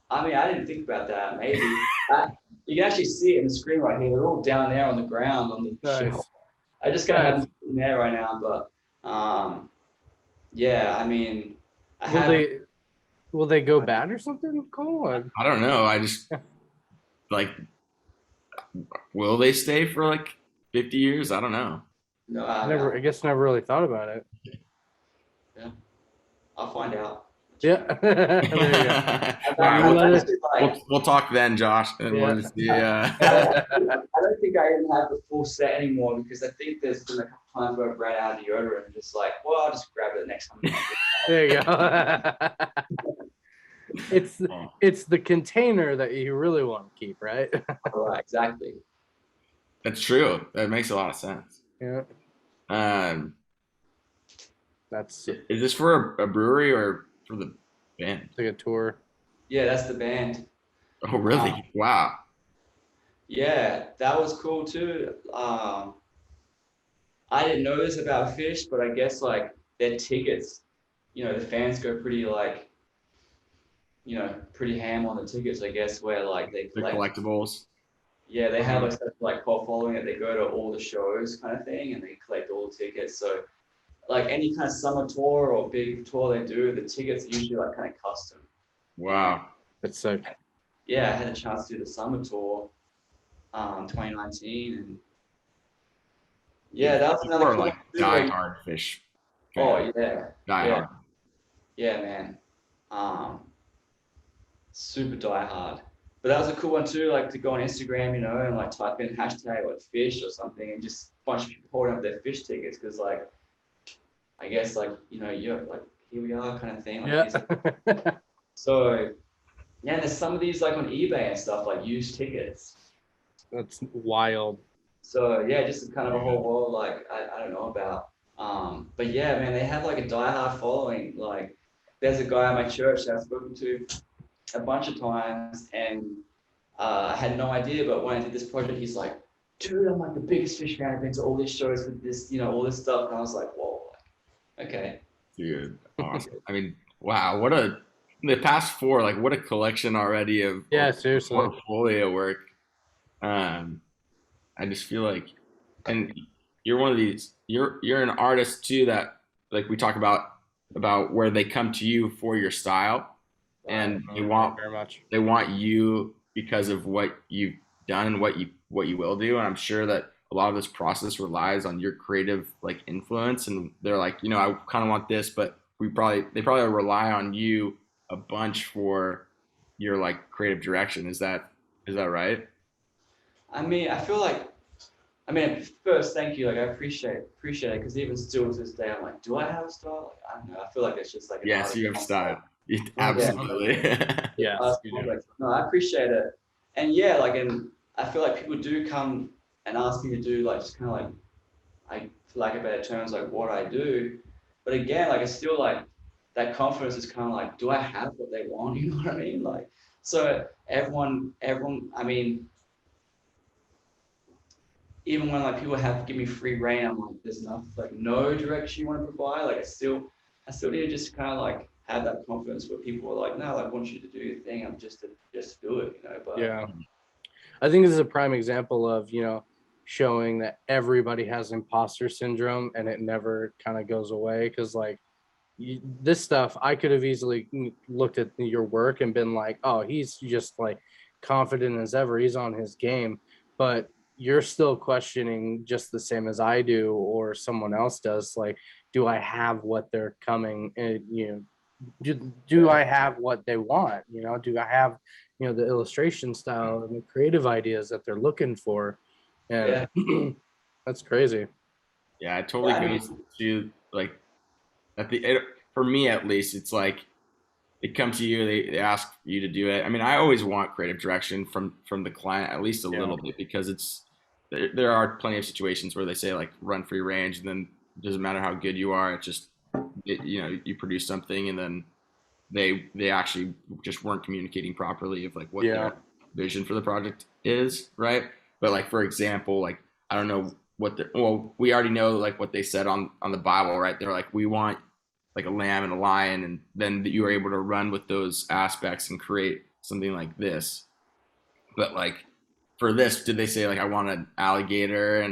I mean, I didn't think about that. Maybe you can actually see it in the screen right here. They're all down there on the ground on the shelf. I just gotta have them in there right now, but yeah, I mean, will they go bad or something, Cole? I don't know. I just like, will they stay for like 50 years? I don't know. No, I guess never really thought about it. Yeah, I'll find out. Yeah. There you go. All right, we'll talk then, Josh. And we'll just see. I don't think I even have the full set anymore because I think there's been a couple times where I've ran out of deodorant and just like, well, I'll just grab it next time. There you go. It's the container that you really want to keep, right? Right, exactly. That's true. That makes a lot of sense. Yeah. Is this for a brewery or for the band? Like a tour. Yeah, that's the band. Oh, really? Wow. Yeah, that was cool too. I didn't know this about Fish, but I guess like their tickets, you know, the fans go pretty like you know, pretty ham on the tickets, I guess, where like they The collect. collectibles. Yeah, they have like such like cult following that they go to all the shows kind of thing, and they collect all the tickets. So like any kind of summer tour or big tour they do, the tickets are usually like kind of custom. Wow. That's sick. Yeah, I had a chance to do the summer tour, 2019, and yeah, that was another Or cool like one too, where diehard Fish. oh fan. yeah, Diehard. yeah, man, super diehard. But that was a cool one too, like to go on Instagram, you know, and like type in hashtag like fish or something, and just a bunch of people holding up their fish tickets because like I guess like you know you're like here we are kind of thing. Like, Yeah. so yeah, there's some of these like on eBay and stuff like used tickets. That's wild. So yeah, just kind of a whole world like I don't know about. But yeah, man, they have like a diehard following. Like there's a guy at my church that I've spoken to a bunch of times, and I had no idea. But when I did this project, he's like, "Dude, I'm like the biggest Fish fan. I've been to all these shows with this, you know, all this stuff." And I was like, "Whoa, okay." Dude, awesome. I mean, wow, the past four, like what a collection already of Seriously. portfolio work. I just feel like, and you're one of these, you're an artist too that like we talk about where they come to you for your style, and Very much. they want you because of what you've done and what you will do, and I'm sure that a lot of this process relies on your creative like influence, and they're like, you know, I kind of want this, but they probably rely on you a bunch for your like creative direction. Is that right? I mean, I feel like, I mean, first, thank you. Like, I appreciate it because even still to this day, I'm like, do I have a style? Like, I don't know. I feel like it's just like an Yes, art you of have style. Yeah. Absolutely. Yes, you do. No, I appreciate it. And yeah, like, and I feel like people do come and ask me to do like just kind of like, I, for lack of better terms, like what I do. But again, like, it's still like that confidence is kind of like, do I have what they want? You know what I mean? Like, so everyone, I mean, even when like people have to give me free reign, I'm like, there's no direction you want to provide. Like I still need to just kind of like have that confidence where people are like, no, I want you to do your thing. I'm just do it, you know. But Yeah. I think this is a prime example of, you know, showing that everybody has imposter syndrome and it never kind of goes away. Cause like this stuff, I could have easily looked at your work and been like, oh, he's just like confident as ever. He's on his game. But you're still questioning just the same as I do or someone else does. Like, do I have what they're coming and, you know, do I have what they want? You know, do I have, you know, the illustration style and the creative ideas that they're looking for? And that's crazy. Yeah, it totally goes to like for me at least, it's like they come to you, they ask you to do it. I mean, I always want creative direction from the client at least a little bit, because there are plenty of situations where they say like run free range, and then it doesn't matter how good you are, you know, you produce something and then they actually just weren't communicating properly of like what their vision for the project is, right? But like for example, like I don't know we already know like what they said on the Bible, right? They're like, we want like a lamb and a lion, and then you are able to run with those aspects and create something like this. But like for this, did they say like I want an alligator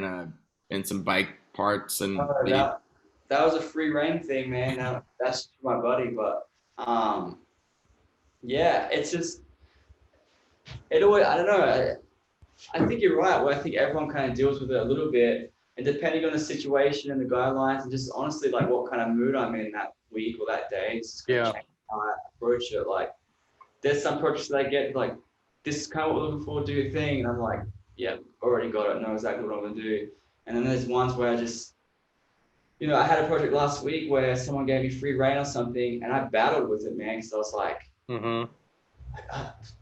and some bike parts and that was a free reign thing, man. That's for my buddy, but yeah, it's just it always, I don't know. I think you're right. Well, I think everyone kind of deals with it a little bit, and depending on the situation and the guidelines, and just honestly like what kind of mood I'm in that week or that day, it's just gonna change how I approach it. Like, there's some projects that I get like, this is kind of what we're looking for, do your thing, and I'm like, yeah, already got it, know exactly what I'm gonna do. And then there's ones where I just, you know, I had a project last week where someone gave me free reign on something, and I battled with it, man. So I was like,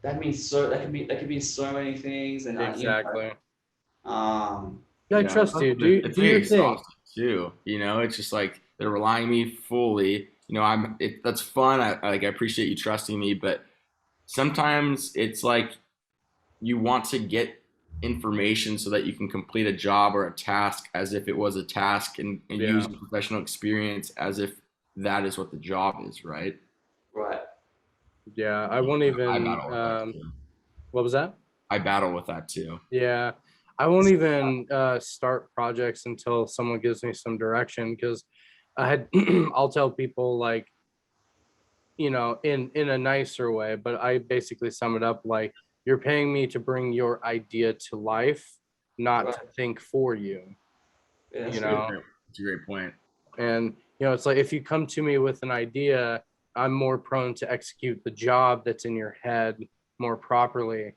that could mean so many things, and exactly. I trust you. Do your thing too. You know, it's just like they're relying on me fully. You know, that's fun. I appreciate you trusting me, but sometimes it's like you want to get information so that you can complete a job or a task as if it was a task, and use professional experience as if that is what the job is, right? Right. Yeah, I won't I even. battle with that too. What was that? I battle with that too. Yeah, I won't even start projects until someone gives me some direction, because I had I'll tell people, like, in a nicer way, but I basically sum it up like, you're paying me to bring your idea to life, not Right. to think for you. Yeah, You that's know, It's a great point. and it's like, if you come to me with an idea, I'm more prone to execute the job that's in your head more properly.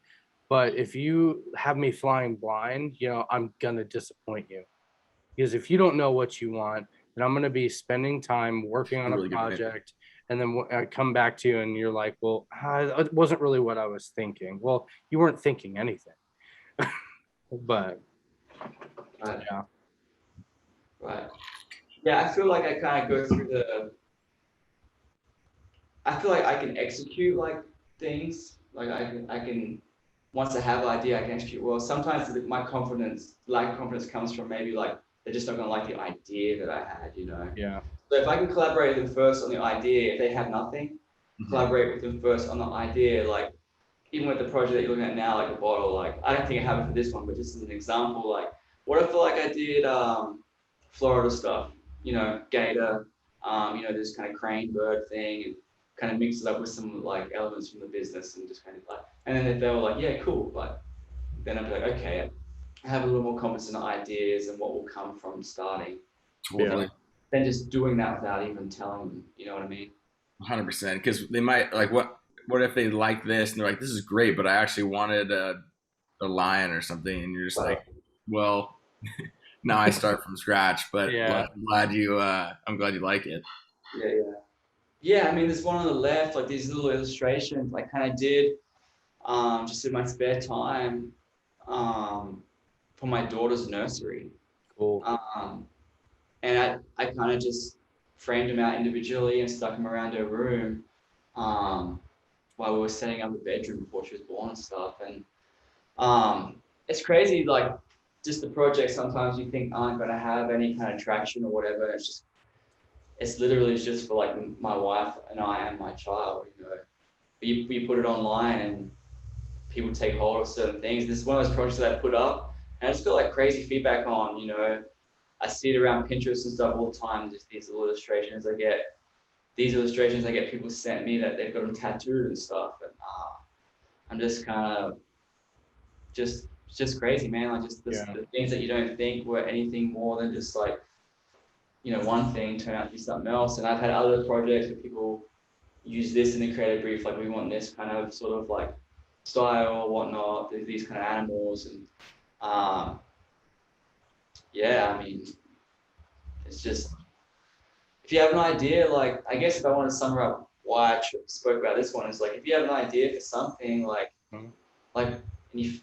But if you have me flying blind, I'm gonna disappoint you, because if you don't know what you want, then I'm gonna be spending time working A on a really good point. project, and then I come back to you and you're like, well, it wasn't really what I was thinking. Well, you weren't thinking anything. But right. yeah. Right. Yeah, I feel like I kind of go through I feel like I can execute like things. Like I can once I have an idea, I can execute well. Sometimes my lack of confidence comes from maybe like they're just not gonna like the idea that I had, Yeah. So if I can collaborate with them first on the idea, if they have nothing, collaborate with them first on the idea. Like even with the project that you're looking at now, like a bottle, like I don't think I have it for this one, but just as an example, like what if like I did Florida stuff, gator, this kind of crane bird thing, and kind of mix it up with some like elements from the business and just kind of like, and then if they were like, yeah, cool, but then I'd be like, okay, I have a little more confidence in the ideas and what will come from starting. Totally. Than just doing that without even telling them, you know what I mean? 100%. Because they might like, what if they like this and they're like, this is great, but I actually wanted a lion or something, and you're just like, well, now I start from scratch. But Yeah. I'm glad you like it. Yeah. I mean, there's one on the left, like these little illustrations, I kind of did, just in my spare time, for my daughter's nursery. Cool. And I kind of just framed them out individually and stuck them around her room, while we were setting up the bedroom before she was born and stuff. And it's crazy, like just the projects sometimes you think aren't going to have any kind of traction or whatever. It's literally just for like my wife and I and my child, You put it online and people take hold of certain things. This is one of those projects that I put up, and I just got like crazy feedback on, I see it around Pinterest and stuff all the time, just these illustrations I get. These illustrations I get people sent me that they've got them tattooed and stuff. And I'm just kind of just crazy, man. Like just the things that you don't think were anything more than just like, one thing turn out to be something else. And I've had other projects where people use this in the creative brief, like we want this kind of sort of like style or whatnot, these kind of animals. And I mean, it's just, if you have an idea, like, I guess if I want to sum up why I spoke about this one, is like, if you have an idea for something, like, and even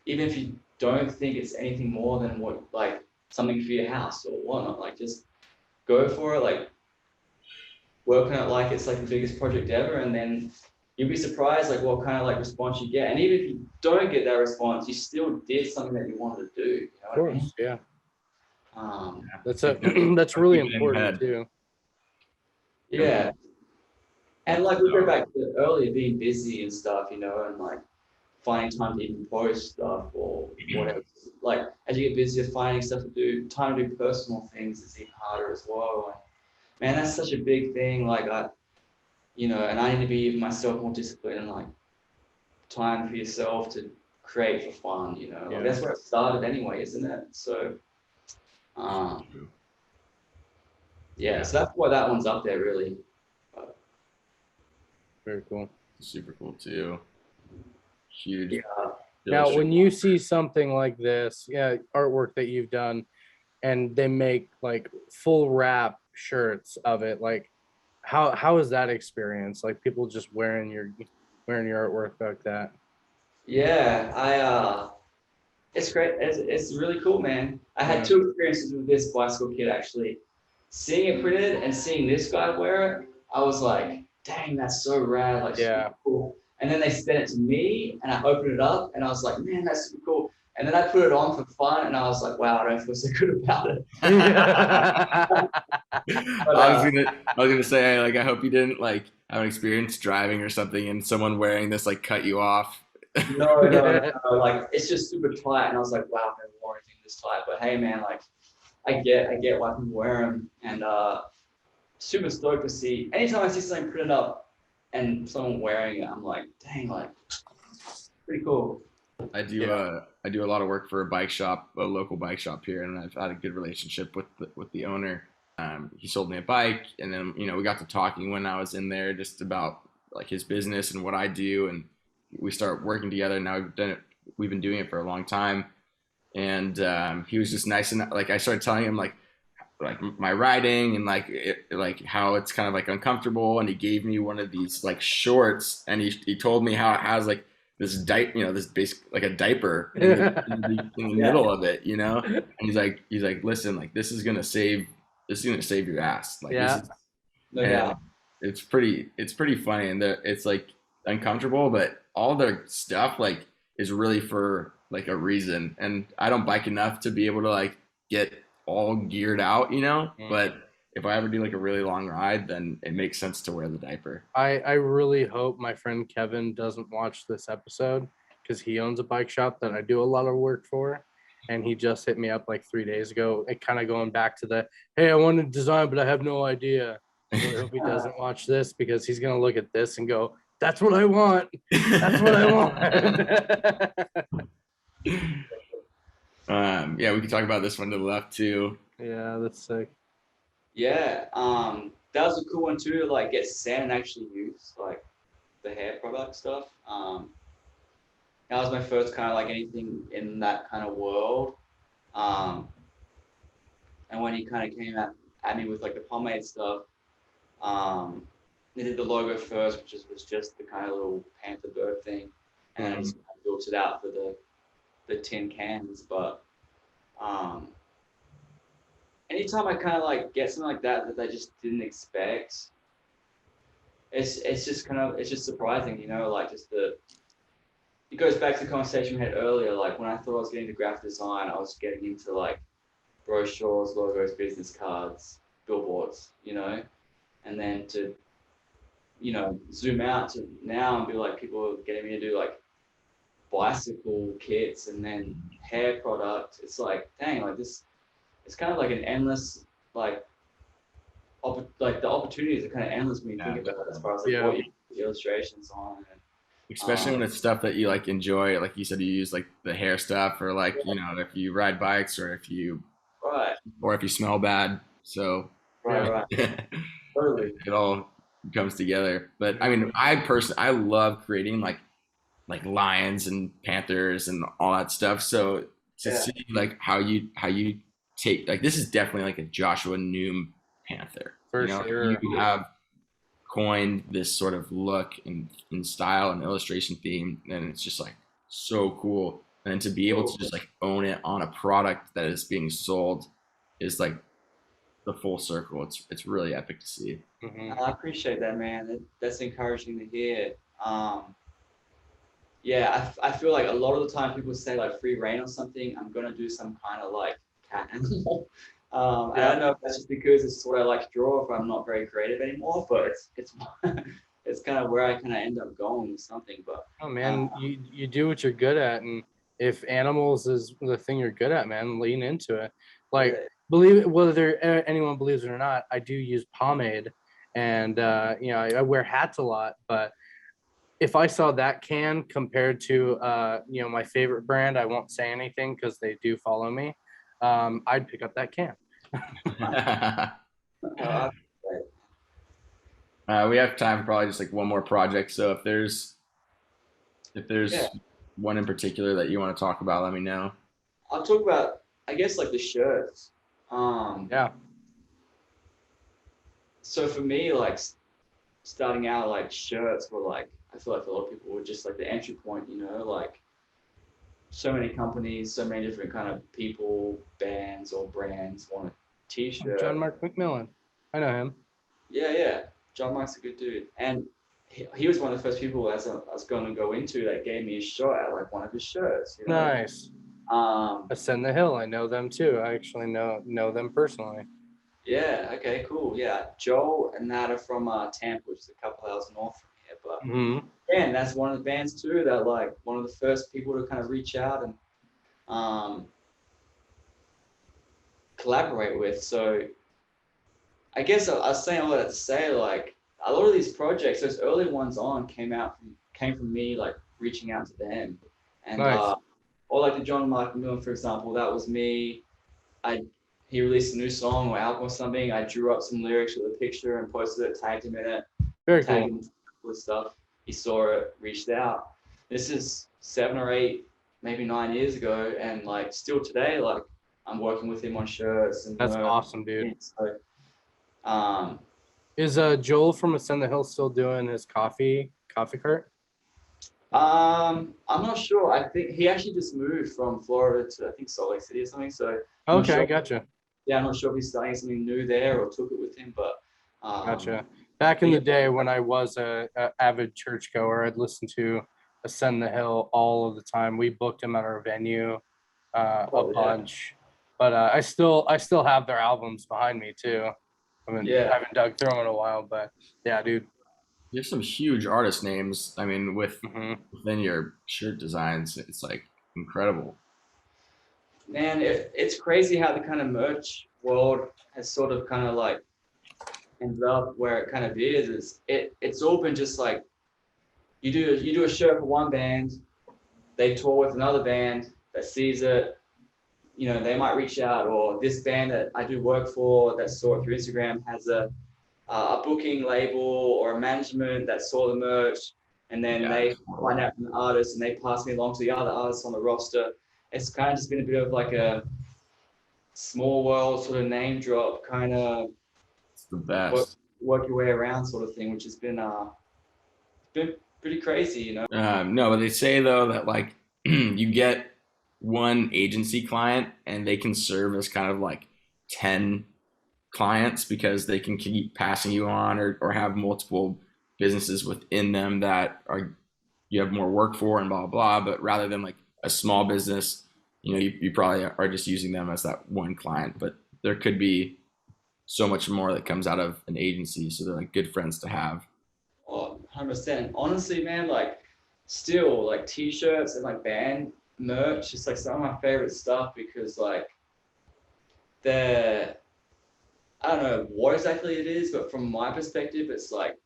if you don't think it's anything more than what, like, something for your house or whatnot, like, just go for it, like, work on it like it's like the biggest project ever, and then you'll be surprised, like, what kind of like response you get. And even if you don't get that response, you still did something that you wanted to do. Of course, I mean? Yeah. That's really important too. Yeah. And like we go back to earlier, being busy and stuff, and like finding time to even post stuff or whatever. Like as you get busier, finding stuff to do, time to do personal things is even harder as well. And, man, that's such a big thing. Like and I need to be myself more disciplined and like time for yourself to create for fun. Like, that's where it started anyway, isn't it? So. So that's why that one's up there, really. Very cool. Super cool too. Huge. Yeah. Now, when you see something like this, artwork that you've done, and they make like full wrap shirts of it, like how is that experience? Like people just wearing your artwork like that? Yeah, it's great. It's really cool, man. I had two experiences with this bicycle kit actually. Seeing it printed and seeing this guy wear it, I was like, dang, that's so rad, like super cool. And then they sent it to me and I opened it up and I was like, man, that's super cool. And then I put it on for fun and I was like, wow, I don't feel so good about it. I was gonna say, like, I hope you didn't like have an experience driving or something and someone wearing this like cut you off? No. Like it's just super tight, and I was like, wow, I've never worn anything this tight. But hey, man, like I get why people wear them, and super stoked to see. Anytime I see something printed up and someone wearing it, I'm like, dang, like pretty cool. I do a lot of work for a local bike shop here, and I've had a good relationship with the owner. He sold me a bike, and then we got to talking when I was in there just about like his business and what I do, and we start working together. Now we've been doing it for a long time, and he was just nice, and like I started telling him like my riding and like how it's kind of like uncomfortable, and he gave me one of these like shorts, and he told me how it has like this this basic like a diaper in the middle of it, and he's like listen, like this is gonna save your ass, like this is, No doubt. it's pretty funny, and it's like uncomfortable, but all the stuff like is really for like a reason, and I don't bike enough to be able to like get all geared out, but if I ever do like a really long ride, then it makes sense to wear the diaper. I really hope my friend Kevin doesn't watch this episode, because he owns a bike shop that I do a lot of work for, and he just hit me up like 3 days ago, it kind of going back to the, hey, I want to design but I have no idea. So I hope he doesn't watch this, because he's gonna look at this and go, that's what I want. That's what I want. Yeah, we can talk about this one to the left too. Yeah, that's sick. Yeah, that was a cool one too. Like get sand and actually use like the hair product stuff. That was my first kind of like anything in that kind of world. And when he kind of came at me with like the pomade stuff, they did the logo first, which was just the kind of little panther bird thing, and then I just kind of built it out for the tin cans. But anytime I kind of like get something like that I just didn't expect, it's just surprising, like just it goes back to the conversation we had earlier. Like when I thought I was getting into graphic design, I was getting into like brochures, logos, business cards, billboards, and then to zoom out to now and be like, people are getting me to do like bicycle kits and then hair product. It's like, dang, like this, it's kind of like an endless, like the opportunities are kind of endless when you think about it, as far as like what you put illustrations on. And, especially when it's stuff that you like enjoy, like you said, you use like the hair stuff, or like if you ride bikes, or if you smell bad. So right. Totally. It all comes together. But I mean, I love creating like lions and panthers and all that stuff. So to see like how you take, like, this is definitely like a Joshua Noom panther. For sure. You have coined this sort of look and style and illustration theme, and it's just like so cool. And to be able to just like own it on a product that is being sold is like the full circle. It's really epic to see. Mm-hmm. I appreciate that, man. That's encouraging to hear. Yeah, I feel like a lot of the time people say like free reign or something, I'm gonna do some kind of like cat animal. I don't know if that's just because it's what I like to draw, if I'm not very creative anymore, but it's it's kind of where I kind of end up going with something. But oh man, you do what you're good at, and if animals is the thing you're good at, man, lean into it. Like, believe it, whether anyone believes it or not, I do use pomade, and I wear hats a lot, but if I saw that can compared to my favorite brand, I won't say anything because they do follow me, I'd pick up that can. We have time for probably just like one more project. So if there's one in particular that you want to talk about, let me know. I'll talk about, I guess, like the shirts. So for me, like starting out, like shirts were like, I feel like a lot of people were just like the entry point, like so many companies, so many different kind of people, bands or brands want a t-shirt. John Mark McMillan. I know him. Yeah. John Mark's a good dude. And he was one of the first people as I was going to go into that gave me a shot at like one of his shirts. Nice. Ascend the Hill. I know them too. I actually know them personally. Yeah. Okay. Cool. Yeah. Joel and Nat are from Tampa, which is a couple hours north from here. But Mhm. and that's one of the bands too that like one of the first people to kind of reach out and um, collaborate with. So I guess I was saying all that to say like a lot of these projects, those early ones on came from me like reaching out to them, and Nice. or like the John Michael Millen, for example, that was me. I He released a new song or album or something. I drew up some lyrics with a picture and posted it, tagged him in it, Very tagged cool. him with stuff. He saw it, reached out. This is 7 or 8, maybe 9 years ago, and like still today, like I'm working with him on shirts and That's merch. awesome, dude. So, um, Is Joel from Ascend the Hill still doing his coffee cart? I'm not sure. I think he actually just moved from Florida to I think Salt Lake City or something. So I'm not Okay, sure. gotcha. Yeah, I'm not sure if he's starting something new there or took it with him, but Gotcha. Back in yeah. the day when I was a avid churchgoer, I'd listen to Ascend the Hill all of the time. We booked him at our venue a Oh, yeah. bunch, but I still have their albums behind me too. Yeah. I haven't dug through them in a while, but yeah, dude. There's some huge artist names. I mean, Hmm. within your shirt designs, it's like incredible. Man, it's crazy how the kind of merch world has sort of kind of like ended up where it kind of is. It's all been just like you do a shirt for one band, they tour with another band that sees it, they might reach out, or this band that I do work for that saw it through Instagram has a booking label or a management that saw the merch, and then Yeah, they find totally. out from the artist and they pass me along to the other artists on the roster. It's kind of just been a bit of like a small world sort of name drop, kind of It's the work, best. work your way around sort of thing, which has been pretty crazy. No, but they say though that like you get one agency client and they can serve as kind of like 10 clients because they can keep passing you on or have multiple businesses within them that are you have more work for and blah blah. But rather than like a small business, you probably are just using them as that one client. But there could be so much more that comes out of an agency, so they're like good friends to have. Oh, 100%. Honestly, man, like still like t-shirts and like band merch, it's like some of my favorite stuff because like they're I don't know what exactly it is, but from my perspective, it's like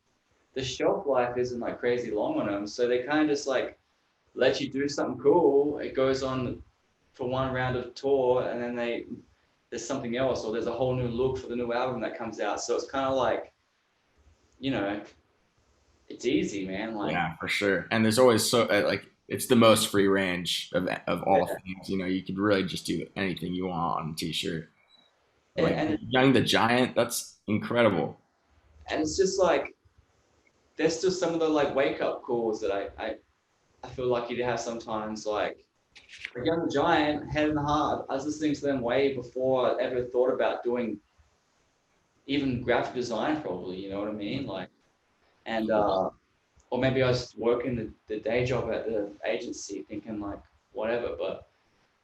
the shelf life isn't like crazy long on them. So they kind of just like let you do something cool. It goes on for one round of tour, and then there's something else, or there's a whole new look for the new album that comes out. So it's kind of like, you know, it's easy, man. Like, Yeah, for sure. And there's always so like it's the most free range of all yeah, things. You could really just do anything you want on a t-shirt. Like and Young the Giant, that's incredible. and it's just like there's still some of the like wake up calls that I feel lucky to have sometimes. Like Young Giant, Head and Heart. I was listening to them way before I ever thought about doing even graphic design. Probably, you know what I mean? Like, and or maybe I was working the day job at the agency, thinking like whatever. But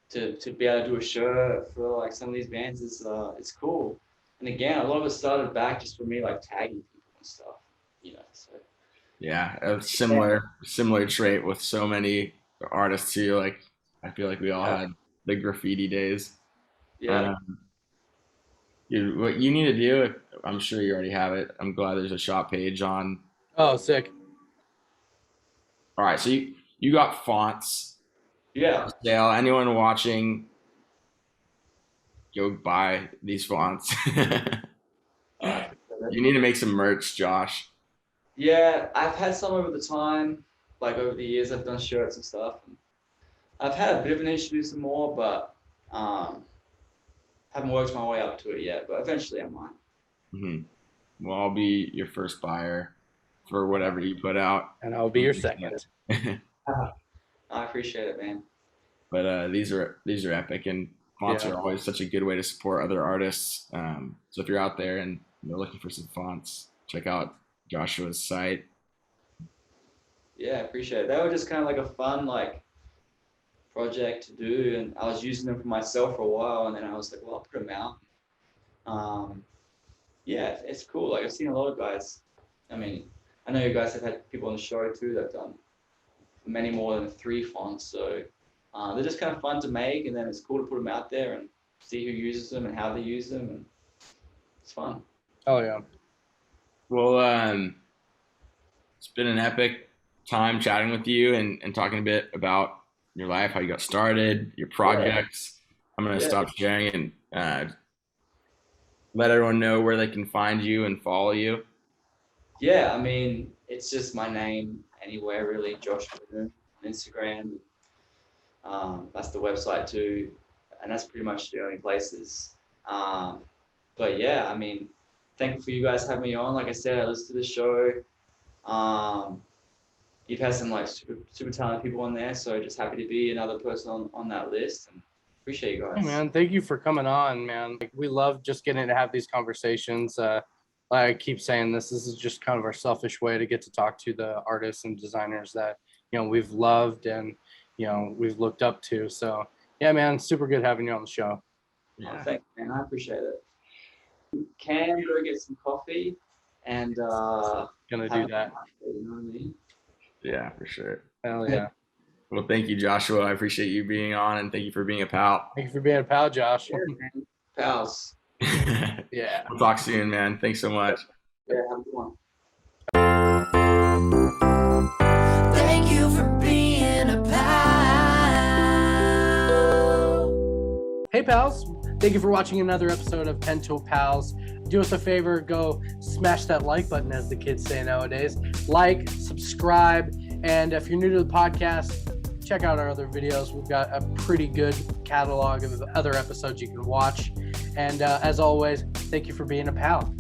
to be able to do a shirt for like some of these bands is it's cool. And again, a lot of it started back just for me like tagging people and stuff. So Yeah, a yeah, similar trait with so many artists too. Like I feel like we all yeah, had the graffiti days. yeah. Um, what you need to do, I'm sure you already have it. I'm glad there's a shop page on. Oh, sick. All right, so you got fonts for Yeah. sale. Anyone watching, go buy these fonts. Uh, You need to make some merch, Josh. yeah, I've had some over the time, like over the years, I've done shirts and stuff. And I've had a bit of an issue to do some more, but um, haven't worked my way up to it yet. But eventually, I might. Hmm. Well, I'll be your first buyer for whatever you put out. And I'll be your second. I appreciate it, man. But these are epic, and fonts Yeah. are always such a good way to support other artists. So if you're out there and you're looking for some fonts, check out Joshua's site. Yeah, I appreciate it. They were just kind of like a fun like project to do, and I was using them for myself for a while, and then I was like, well, I'll put them out. yeah, it's cool. Like I've seen a lot of guys. I mean, I know you guys have had people on the show too that have done many more than 3 fonts. So they're just kind of fun to make, and then it's cool to put them out there and see who uses them and how they use them, and it's fun. Oh yeah. Well, it's been an epic time chatting with you and talking a bit about your life, how you got started, your projects. I'm going to stop sharing and let everyone know where they can find you and follow you. Yeah, I mean, it's just my name anywhere really, Joshua Noom on Instagram. That's the website too, and that's pretty much the only places. But yeah, I mean, thankful for you guys having me on. Like I said, I listened to the show. You've had some like super talented people on there, so just happy to be another person on that list, and appreciate you guys. Hey man, thank you for coming on, man. Like, we love just getting to have these conversations. Like I keep saying this is just kind of our selfish way to get to talk to the artists and designers that, you know, we've loved and, you know, we've looked up to. So yeah, man, super good having you on the show. Yeah, thanks, man. I appreciate it. Can go get some coffee and Gonna do that. You know what I mean? Yeah, for sure. Hell yeah. Well, thank you, Joshua. I appreciate you being on, and thank you for being a pal. Thank you for being a pal, Josh. Pals. Yeah. We'll talk soon, man. Thanks so much. Yeah, have a good one. Thank you for being a pal. Hey pals, thank you for watching another episode of Pentool Pals. Do us a favor, go smash that like button, as the kids say nowadays. Like, subscribe, and if you're new to the podcast, check out our other videos. We've got a pretty good catalog of other episodes you can watch. And as always, thank you for being a pal.